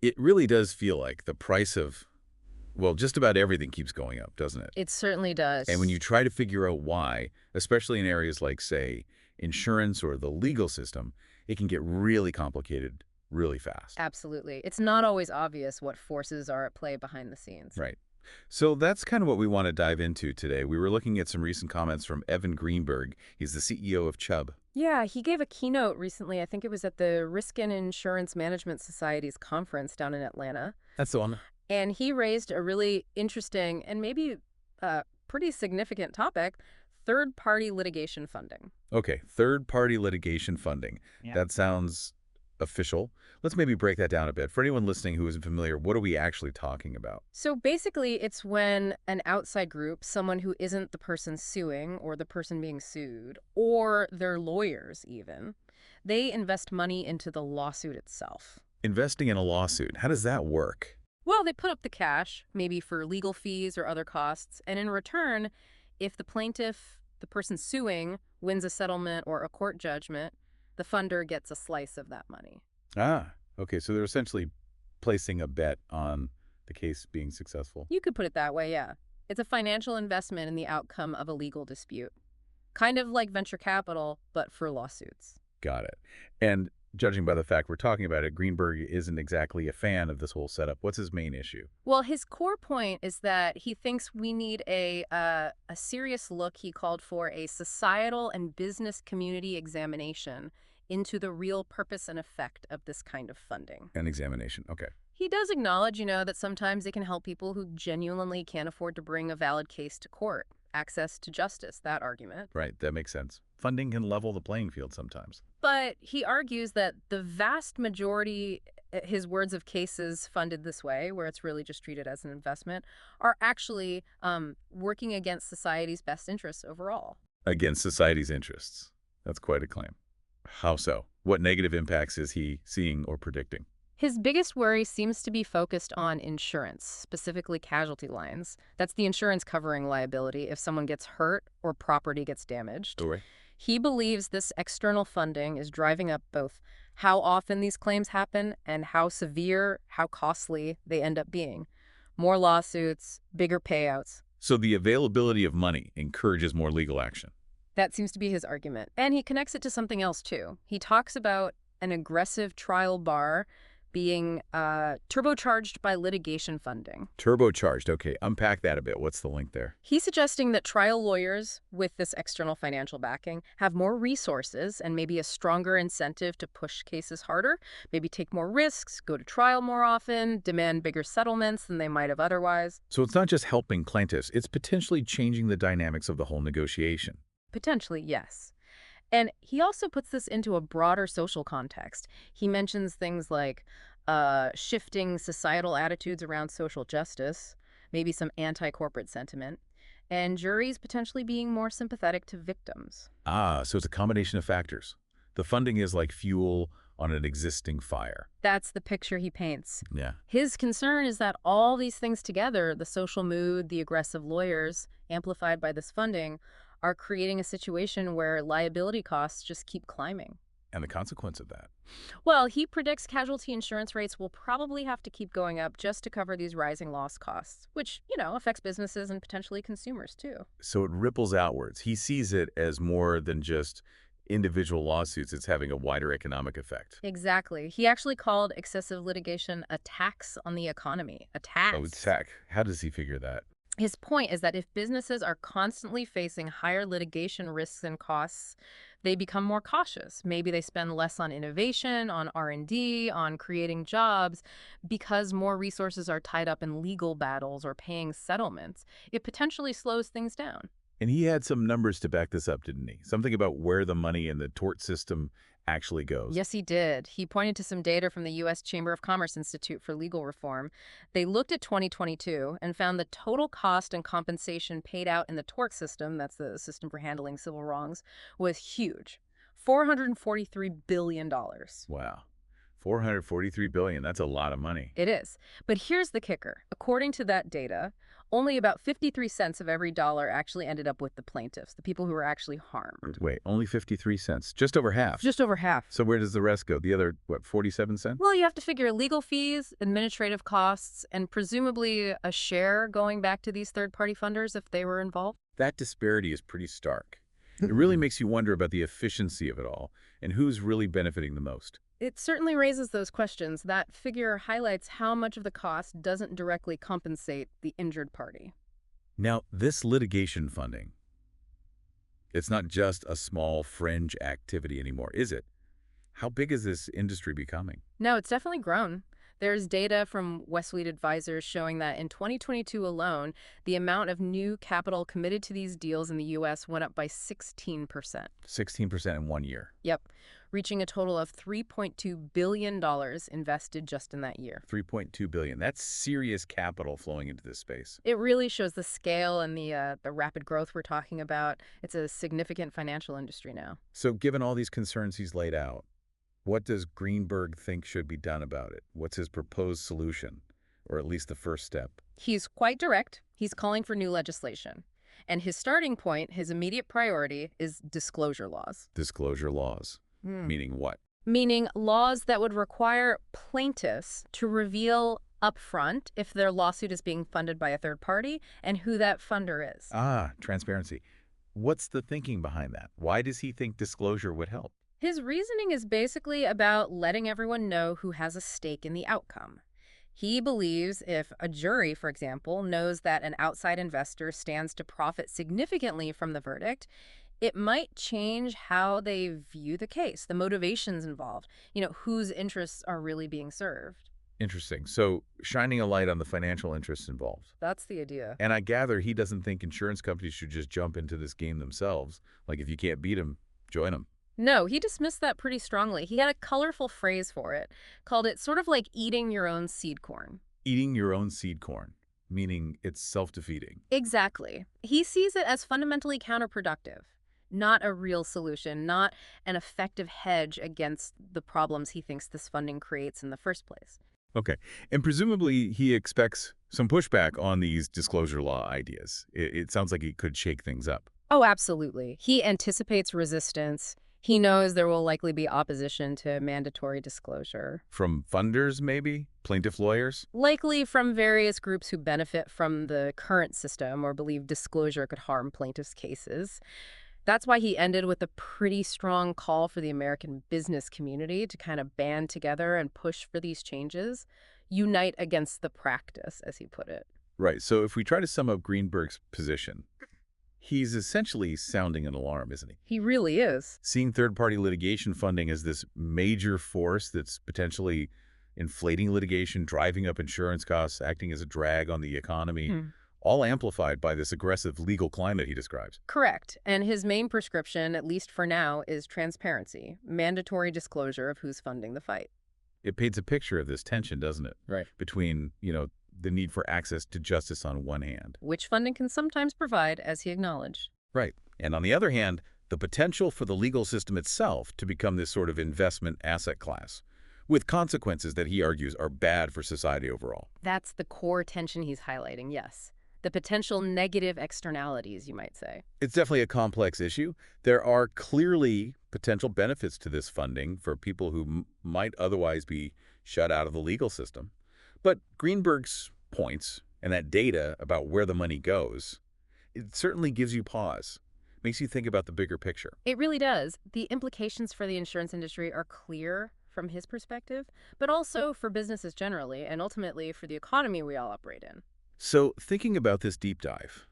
It really does feel like the price of, well, just about everything keeps going up, doesn't it? It certainly And when you does. try to figure out why, especially in areas like, say, insurance or the legal system, it can get really complicated really fast. Absolutely. It's not always obvious what forces are at play behind the scenes. Right. So that's kind of what we want to dive into today. We were looking at some recent comments from Evan Greenberg. He's the CEO of Chubb. Yeah, he gave a keynote recently. I think it was at the Risk and Insurance Management Society's conference down in Atlanta. That's the one. And he raised a really interesting and maybe pretty significant topic, third-party litigation funding. Okay, third-party litigation funding. Yeah. That sounds official. Let's maybe break that down a bit. For anyone listening who isn't familiar, what are we actually talking about? So basically, it's when an outside group, someone who isn't the person suing or the person being sued, or their lawyers even, they invest money into the lawsuit itself. Investing in a lawsuit, how does that work? Well, they put up the cash, maybe for legal fees or other costs, and in return, if the plaintiff, the person suing, wins a settlement or a court judgment, the funder gets a slice of that money. Ah, okay, so they're essentially placing a bet on the case being successful. You could put it that way, yeah. It's a financial investment in the outcome of a legal dispute. Kind of like venture capital, but for lawsuits. Got it. And judging by the fact we're talking about it, Greenberg isn't exactly a fan of this whole setup. What's his main issue? Well, his core point is that he thinks we need a serious look. He called for a societal and business community examination into the real purpose and effect of this kind of funding. An examination. Okay. He does acknowledge, that sometimes it can help people who genuinely can't afford to bring a valid case to court. Access to justice, that argument. Right, that makes sense. Funding can level the playing field sometimes. But he argues that the vast majority, his words, of cases funded this way, where it's really just treated as an investment, are actually working against society's best interests overall. Against society's interests. That's quite a claim. How so? What negative impacts is he seeing or predicting? His biggest worry seems to be focused on insurance, specifically casualty lines. That's the insurance covering liability if someone gets hurt or property gets damaged. Story? He believes this external funding is driving up both how often these claims happen and how severe, how costly they end up being. More lawsuits, bigger payouts. So the availability of money encourages more legal action. That seems to be his argument. And he connects it to something else, too. He talks about an aggressive trial bar being turbocharged by litigation funding. Turbocharged. Okay, unpack that a bit. What's the link there? He's suggesting that trial lawyers with this external financial backing have more resources and maybe a stronger incentive to push cases harder, maybe take more risks, go to trial more often, demand bigger settlements than they might have otherwise. So it's not just helping plaintiffs, it's potentially changing the dynamics of the whole negotiation. Potentially, yes. And he also puts this into a broader social context. He mentions things like shifting societal attitudes around social justice, maybe some anti-corporate sentiment, and juries potentially being more sympathetic to victims. Ah, so it's a combination of factors. The funding is like fuel on an existing fire. That's the picture he paints. Yeah. His concern is that all these things together, the social mood, the aggressive lawyers, amplified by this funding, are creating a situation where liability costs just keep climbing. And the consequence of that. Well, he predicts casualty insurance rates will probably have to keep going up just to cover these rising loss costs, which, affects businesses and potentially consumers too. So it ripples outwards. He sees it as more than just individual lawsuits. It's having a wider economic effect. Exactly. He actually called excessive litigation a tax on the economy. A tax. Oh, tech. How does he figure that? His point is that if businesses are constantly facing higher litigation risks and costs, they become more cautious. Maybe they spend less on innovation, on R&D, on creating jobs, because more resources are tied up in legal battles or paying settlements. It potentially slows things down. And he had some numbers to back this up, didn't he? Something about where the money in the tort system actually goes. Yes, he did. He pointed to some data from the U.S. Chamber of Commerce Institute for Legal Reform. They looked at 2022 and found the total cost and compensation paid out in the tort system, that's the system for handling civil wrongs, was huge. $443 billion. Wow. $443 billion. That's a lot of money. It is. But here's the kicker. According to that data, only about 53 cents of every dollar actually ended up with the plaintiffs, the people who were actually harmed. Wait, only 53 cents. Just over half. Just over half. So where does the rest go? The other, what, 47 cents? Well, you have to figure legal fees, administrative costs, and presumably a share going back to these third-party funders if they were involved. That disparity is pretty stark. It really makes you wonder about the efficiency of it all and who's really benefiting the most. It certainly raises those questions. That figure highlights how much of the cost doesn't directly compensate the injured party. Now, this litigation funding, it's not just a small fringe activity anymore, is it? How big is this industry becoming? No, it's definitely grown. There's data from Westfleet Advisors showing that in 2022 alone, the amount of new capital committed to these deals in the U.S. went up by 16%. 16% in 1 year. Yep, reaching a total of $3.2 billion invested just in that year. $3.2 billion. That's serious capital flowing into this space. It really shows the scale and the rapid growth we're talking about. It's a significant financial industry now. So given all these concerns he's laid out, what does Greenberg think should be done about it? What's his proposed solution, or at least the first step? He's quite direct. He's calling for new legislation. And his starting point, his immediate priority, is disclosure laws. Disclosure laws. Meaning what? Meaning laws that would require plaintiffs to reveal upfront if their lawsuit is being funded by a third party and who that funder is. Ah, transparency. What's the thinking behind that? Why does he think disclosure would help? His reasoning is basically about letting everyone know who has a stake in the outcome. He believes if a jury, for example, knows that an outside investor stands to profit significantly from the verdict, it might change how they view the case, the motivations involved, whose interests are really being served. Interesting. So shining a light on the financial interests involved. That's the idea. And I gather he doesn't think insurance companies should just jump into this game themselves. Like if you can't beat them, join them. No, he dismissed that pretty strongly. He had a colorful phrase for it, called it sort of like eating your own seed corn. Eating your own seed corn, meaning it's self-defeating. Exactly. He sees it as fundamentally counterproductive, not a real solution, not an effective hedge against the problems he thinks this funding creates in the first place. Okay. And presumably he expects some pushback on these disclosure law ideas. It sounds like it could shake things up. Oh, absolutely. He anticipates resistance. He knows there will likely be opposition to mandatory disclosure. From funders, maybe? Plaintiff lawyers? Likely from various groups who benefit from the current system or believe disclosure could harm plaintiffs' cases. That's why he ended with a pretty strong call for the American business community to kind of band together and push for these changes, unite against the practice, as he put it. Right. So if we try to sum up Greenberg's position, he's essentially sounding an alarm, isn't he? He really is. Seeing third-party litigation funding as this major force that's potentially inflating litigation, driving up insurance costs, acting as a drag on the economy, all amplified by this aggressive legal climate he describes. Correct. And his main prescription, at least for now, is transparency, mandatory disclosure of who's funding the fight. It paints a picture of this tension, doesn't it? Right. Between, the need for access to justice on one hand. Which funding can sometimes provide, as he acknowledged. Right. And on the other hand, the potential for the legal system itself to become this sort of investment asset class, with consequences that he argues are bad for society overall. That's the core tension he's highlighting, yes. The potential negative externalities, you might say. It's definitely a complex issue. There are clearly potential benefits to this funding for people who might otherwise be shut out of the legal system. But Greenberg's points and that data about where the money goes, it certainly gives you pause. Makes you think about the bigger picture. It really does. The implications for the insurance industry are clear from his perspective, but also for businesses generally, and ultimately for the economy we all operate in. So thinking about this deep dive,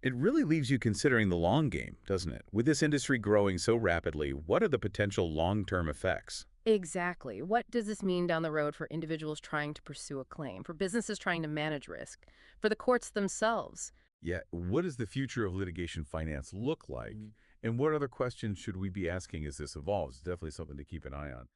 it really leaves you considering the long game, doesn't it? With this industry growing so rapidly, what are the potential long-term effects? Exactly. What does this mean down the road for individuals trying to pursue a claim, for businesses trying to manage risk, for the courts themselves? Yeah, what does the future of litigation finance look like? And what other questions should we be asking as this evolves? Definitely something to keep an eye on.